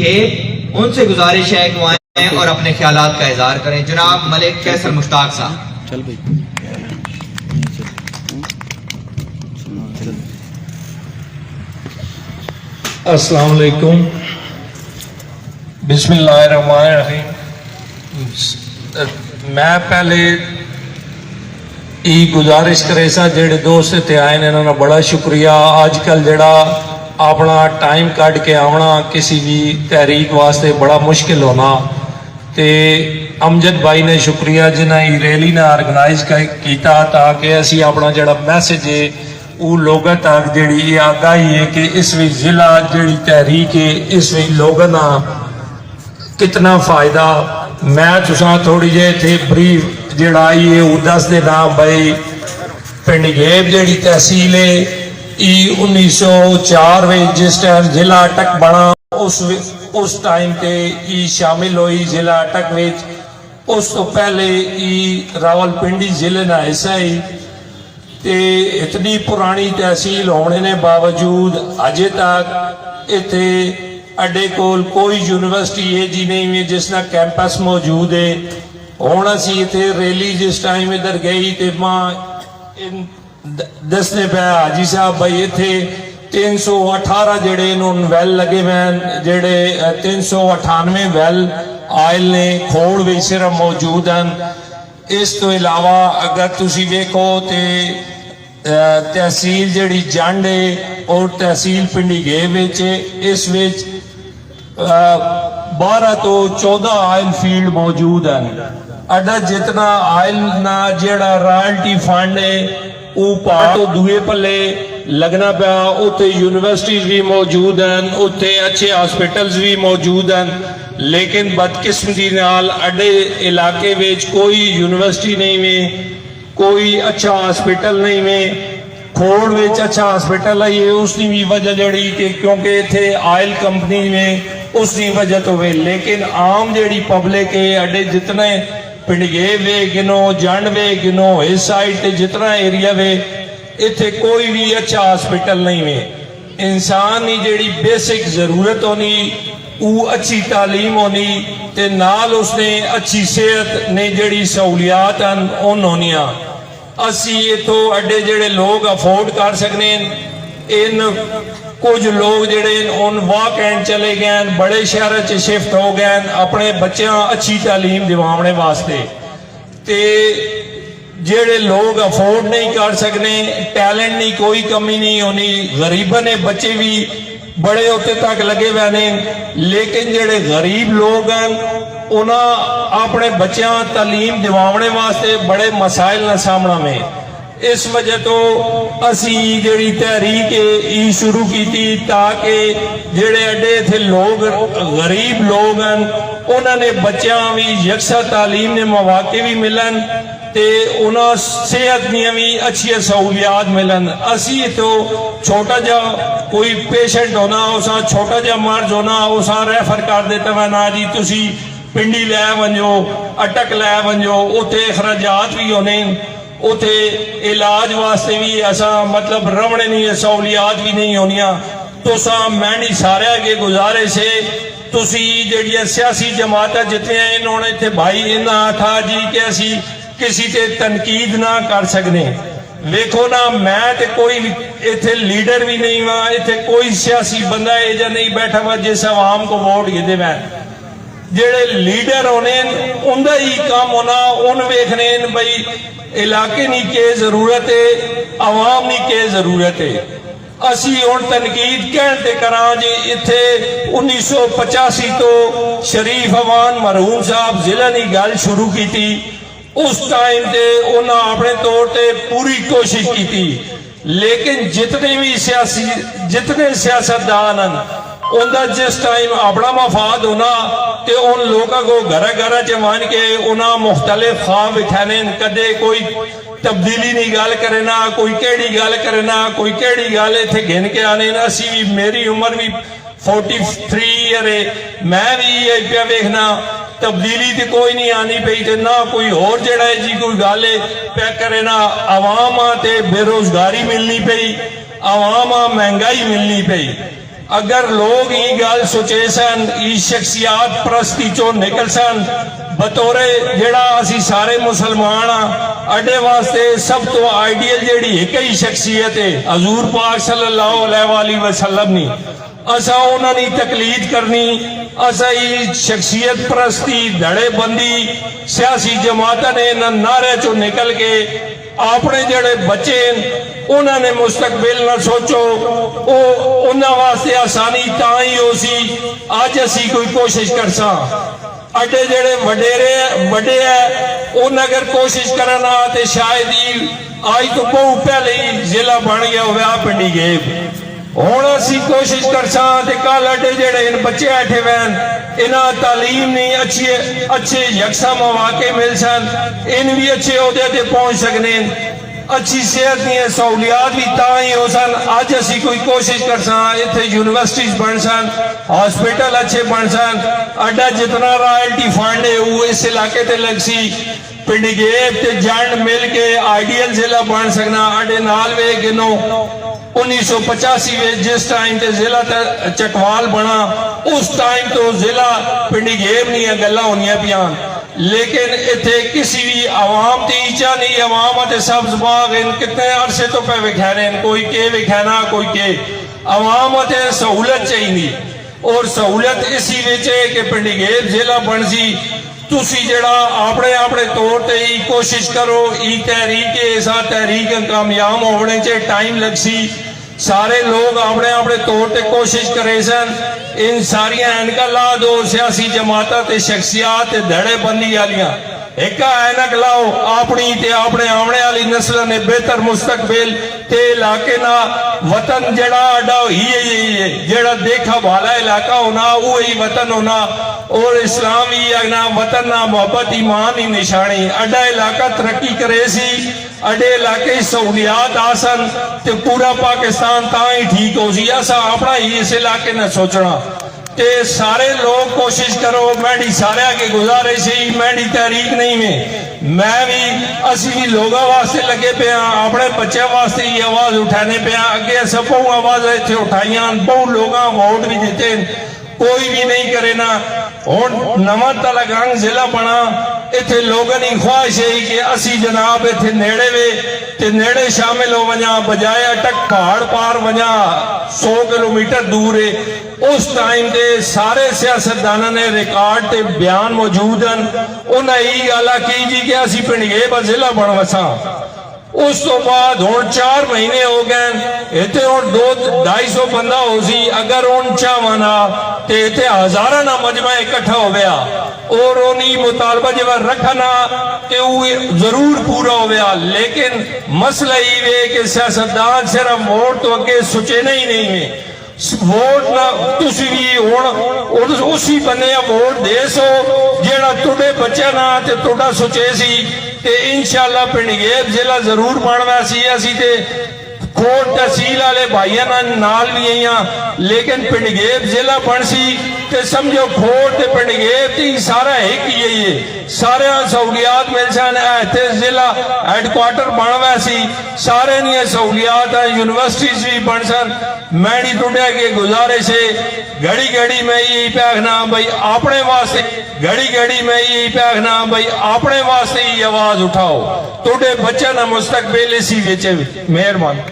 थे, उनसे गुजारिश है कि वो आए और अपने ख्यालात का इजहार करें। जनाब मलिक फैसल मुश्ताक साहब। चल भाई अस्सलाम वालेकुम, बिस्मिल्लाहिर्रहमानिर्रहीम। मैं पहले ई गुजारिश करे सा जेड़े दोस्त इत्थे आए ने इन्होंने बड़ा शुक्रिया। अजकल जड़ा अपना टाइम कढ़ के आना किसी भी तहरीक वास्ते बड़ा मुश्किल होना, ते अमजद भाई ने शुक्रिया जिन्हें रैली ने ऑर्गेनाइज किया ताकि असी अपना जड़ा मैसेज है वो लोगों तक जी आगाही है कि इस भी जिला जी तहरीक है इस भी लोगों का कितना फायदा। मैं तुसा थोड़ी जे थे ब्रीफ जड़ा है वो दस देना भाई। पिंड गेब जी तहसील है 1904 में जिस टाइम जिला अटक बना उस टाइम ते ई शामिल हुई जिला अटक विच। उस तो पहले ई रावलपिंडी जिले का हिस्सा ही ते इतनी पुरानी तहसील होने ने बावजूद अजे तक इत्थे अड्डे कोल कोई यूनिवर्सिटी है जी नहीं है जिसना कैंपस मौजूद है। हुण असी इत्थे रैली जिस टाइम इधर गई तो मां दसने पे हाजी साहब भाई इत्थे 318 जेड़े इन्होंने वैल लगे हुए जेड़े 398 वैल आयल ने खोड़ भी सिर्फ मौजूद हैं। इस तो इलावा अगर तुसी देखो तो तहसील जड़ी जंड है और तहसील पिंडी गेब इस 12 तो 14 आयल फील्ड मौजूद हैं। अड्डा जितना आयल ना जेड़ा रॉयल्टी फंड है वो पार्ट तो दुए पल्ले लगना पाया। उत्थे यूनिवर्सिटीज भी मौजूद हैं, उत्थे अच्छे हॉस्पिटल्स भी मौजूद हैं, लेकिन बदकिस्मती नाल अड्डे इलाके विच कोई यूनिवर्सिटी नहीं में, कोई अच्छा हॉस्पिटल नहीं में। खोड़ विच अच्छा हॉस्पिटल है उसकी भी वजह जड़ी कि क्योंकि इत्थे आयल कंपनी में उसकी वजह तो वे, लेकिन आम जड़ी पब्लिक है अड्डे जितने पिंडगे वे गिनो जंड वे गिनो इस साइड जितना एरिया वे इत्थे कोई भी अच्छा हॉस्पिटल नहीं वे। इंसान की जड़ी बेसिक जरूरत होनी वो अच्छी तालीम होनी ते नाल उसने अच्छी सेहत ने जड़ी सहूलियात उन होनिया। असी इथों अड्डे जेड़े लोग अफोर्ड कर सकने इन कुछ लोग जेड़े उन वाक एंड चले गए बड़े शहर च शिफ्ट हो गए अपने बच्चों अच्छी तालीम दिवाने वास्ते। ते जेड़े लोग अफोर्ड नहीं कर सकने टैलेंट नहीं कोई कमी नहीं होनी, गरीबन ने बच्चे भी बड़े उत्ते तक लगे हुए ने, लेकिन जेड़े गरीब लोग हैं उन्हें अपने बच्चों तालीम दिवाने वास्ते बड़े मसाइल न सामना में। इस वजह तो असी जेड़ी तहरीक ई शुरू की थी ताकि जेड़े अड्डे थे लोग गरीब लोग हैं उन्होंने बच्चों भी यकसा तालीम ने मौके भी मिलन ते उन्हें सेहत दियां भी अच्छी सहूलियात मिलन। असी तो छोटा जा कोई पेशेंट होना उसा छोटा जा मर्ज होना उसा रेफर कर देता है ना जी तुसी पिंडी लै वंजो अटक लै वंजो उत्थे खराजात भी होने उथे इलाज वास्ते भी ऐसा मतलब रवणे नहीं सहूलियात भी नहीं होनिया। तुसा मैंने सारे अगे गुजारिश है तुसी जेड़ियां सियासी जमात जितने इन्होंने इत्थे भाई इन्ना आखा जी कि असी किसी ते तनकीद ना कर सकने। देखो ना मैं ते कोई इत्थे लीडर भी नहीं हुआ, इत्थे कोई सियासी बंदा एजा नहीं बैठा हुआ जिस आवाम को वोट गिदे मैं। जेड़े लीडर होने उनका ही काम होना उन वेखने भाई इलाके नी के जरूरत है आवाम नी के जरूरत है। असी हुण तनकीद कहते करा जी इत्थे 1985 तो शरीफ अवान मरहूम साहब जिला की गल शुरू की थी। उस टाइम ते उन्हें अपने तौर पे पूरी कोशिश की थी, लेकिन जितने भी सियासी जितने सियासतदान हैं उनका जिस टाइम अपना मफाद होना तो उन लोगों को घर घर च मान के उन्हें मुख्तलिफ ख्वाब बिठाने कदे कोई तब्दीली नहीं गल करे ना कोई केड़ी गल करे ना कोई केड़ी गल इत्थे गिन के आने। असी भी मेरी उम्र भी 43 ईयर है, मैं भी ये पे वेखना तब्दीली तो कोई नहीं आनी पई ते ना कोई होर जेड़ा है जी कोई गल पे करे ना। आवाम ते बेरोजगारी मिलनी पई, आवाम महंगाई मिलनी पई। अगर लोग ये गल सोचे सन ई शख्सियात परस्ती चो निकल सन बतौरे जेड़ा असी सारे मुसलमान हाँ अड्डे वास्ते सब तो आइडियल जेड़ी एक ही शख्सियत है हजूर पाक सल्लल्लाहु अलैहि वसल्लम नी असा उन्होंने तकलीद करनी असा ही शख्सियत परस्ती धड़ेबंदी सियासी जमात ने इन्हां नारे चो निकल के अपने जड़े बच्चे उन्होंने मुस्तकबिल न सोचो उन्होंने वास्ते आसानी ताई हो सी अज असी कोई कोशिश कर सा अड्डे जड़े वडेरे वडे है उन अगर कोशिश करना तो शायद ही आज तो बहु पहले ही जिला बन गया हुआ पिंडी गेब हुण असी कोशिश कर सा ते कल अड्डे जड़े इन बच्चे बैठे वैन इन्हां तालीम नहीं अच्छे यकसा मौके मिल सन इन भी अच्छे ओहदे ते पहुंच सकने अच्छी सेहत दी सहूलियात भी ताई हो सन अज असी कोई कोशिश कर सा इत्थे यूनिवर्सिटीज बन सन हॉस्पिटल अच्छे बन सन अड्डा जितना रॉयल्टी फंड है वो इस इलाके ते लग सी पिंडी गेब ते जंड मिल के आइडियल जिला बन सकना अड्डे नाल वे गिनो 1985 में जिस टाइम ते जिला चटवाल बना उस टाइम तो जिला पिंडी गेब नहीं गल्लां होनियां पियां लेकिन इत्थे किसी भी आवाम की इच्छा नहीं आवाम ते सब्ज बाग इन कितने अरसे तो पे विखाने कोई के विखाना कोई के आवाम ते सहूलत चाहिए और सहूलत इसी विच है कि पिंडी गेब जिला बन सी तुसी जड़ा अपने अपने तौर ते ही कोशिश करो ई तहरीक ऐसा तहरीक कामयाब होने च टाइम लग सी सारे लोग अपने अपने तौर ते कोशिश करे सन इन सारिया ऐनक ला दो सियासी जमात ते शख्सियात धड़ेबंदी वालियां एक ऐनक लाओ अपनी ते अपने आने वाली नस्ल ने बेहतर मुस्तकबिल ते इलाके ना वतन जड़ा अड्डा ही जड़ा देखा वाला इलाका होना वो ही वतन होना और इस्लाम ही ना वतन ना मोहब्बत ईमान ही निशानी अड्डा इलाका तरक्की करे सी अड्डे इलाके सहूलियात आसन ते पूरा पाकिस्तान ता ही ठीक हो सी असा अपना ही इस इलाके ने सोचना ते सारे लोग कोशिश करो मैडी सारे आगे गुजारिश ही मैडी तहरीक नहीं में मैं भी असी भी लोगों वास्ते लगे पे अपने बच्चों वास्ते ही आवाज उठाने पे अगे सब बहु आवाज इतने उठाइया बहु लोग वोट भी दिते कोई भी नहीं करे ना हुण नवा तलगंग जिला बना इत्थे लोगों की ख्वाहिश है कि असी जनाब इत्थे नेड़े वे ते नेड़े शामिल हो वजा बजाय अटक पहाड़ पार वजा 100 किलोमीटर दूर है उस टाइम ते सारे सियासतदाना ने रिकॉर्ड ते बयान मौजूद हैं उन्हें यही गल की जी कि असी पिंड गेब जिला बन वसा उस तो बाद हुण 4 महीने हो गए इतने हुण 200-250 बंदा हो सी अगर हुण चाहवा ना ते इतने हजारां ना मजमा इकट्ठा हो गया और उन्हीं मुतालबा जब रखना ते वो जरूर पूरा हो गया लेकिन मसला ये वे कि सियासतदान सिर्फ वोट तो अगे सोचे नहीं है वोट ना तुसी भी हुण उसी बंदे वोट दे सो जेड़ा तुहाडे बच्चे ना ते तुहाडा सोचे सी ते इंशाअल्लाह पिंड गेब जिला जरूर बनना सी असी ते कोट तहसील वाले भाइयों नाल भी आई लेकिन पिंड गेब जिला बन सी ते समझो खोट ते पिंड गेब ती सारा एक ही है सारे सहूलियात मिल सन इत्थे जिला हैडक्वार्टर बनवा सी सारे दी सहूलियात यूनिवर्सिटीज भी बन सन मैडी टुटिया के गुजारिश है घड़ी घड़ी मैं यही आखना भाई अपने वास्ते घड़ी घड़ी मैं यही आखना भाई अपने वास्ते ही आवाज उठाओ तुहाडे बच्चों का मुस्तकबिल इसी विच मेहरबान